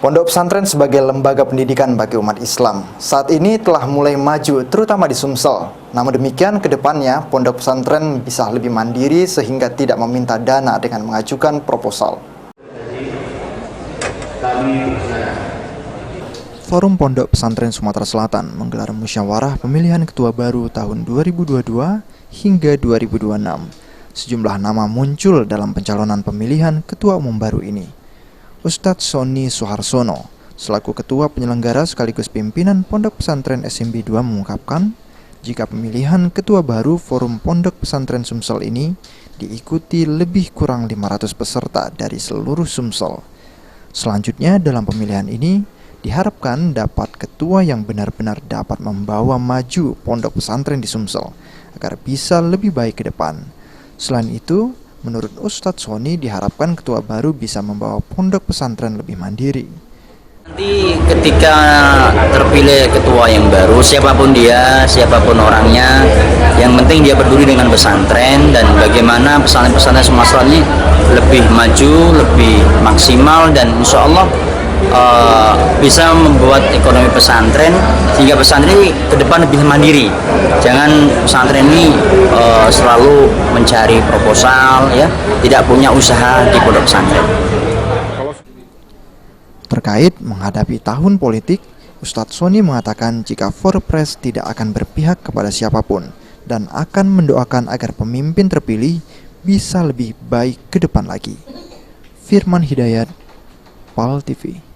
Pondok pesantren sebagai lembaga pendidikan bagi umat Islam saat ini telah mulai maju, terutama di Sumsel. Namun demikian, ke depannya pondok pesantren bisa lebih mandiri sehingga tidak meminta dana dengan mengajukan proposal. Forum Pondok Pesantren Sumatera Selatan menggelar musyawarah pemilihan ketua baru tahun 2022 hingga 2026. Sejumlah nama muncul dalam pencalonan pemilihan ketua umum baru ini. Ustadz Sony Suharsono, selaku ketua penyelenggara sekaligus pimpinan Pondok Pesantren SMB 2 mengungkapkan, jika pemilihan ketua baru Forum Pondok Pesantren Sumsel ini diikuti lebih kurang 500 peserta dari seluruh Sumsel. Selanjutnya dalam pemilihan ini diharapkan dapat ketua yang benar-benar dapat membawa maju pondok pesantren di Sumsel agar bisa lebih baik ke depan. Selain itu, menurut Ustadz Sony diharapkan ketua baru bisa membawa pondok pesantren lebih mandiri. Nanti ketika terpilih ketua yang baru, siapapun dia, siapapun orangnya, yang penting dia peduli dengan pesantren dan bagaimana pesantren-pesantren Sumatera ini lebih maju, lebih maksimal dan insya Allah bisa membuat ekonomi pesantren sehingga pesantren ini ke depan lebih mandiri. Jangan pesantren ini selalu mencari proposal, ya, tidak punya usaha di pondok pesantren. Terkait menghadapi tahun politik, Ustadz Sony mengatakan jika Forpres tidak akan berpihak kepada siapapun dan akan mendoakan agar pemimpin terpilih bisa lebih baik ke depan lagi. Firman Hidayat, PAL TV.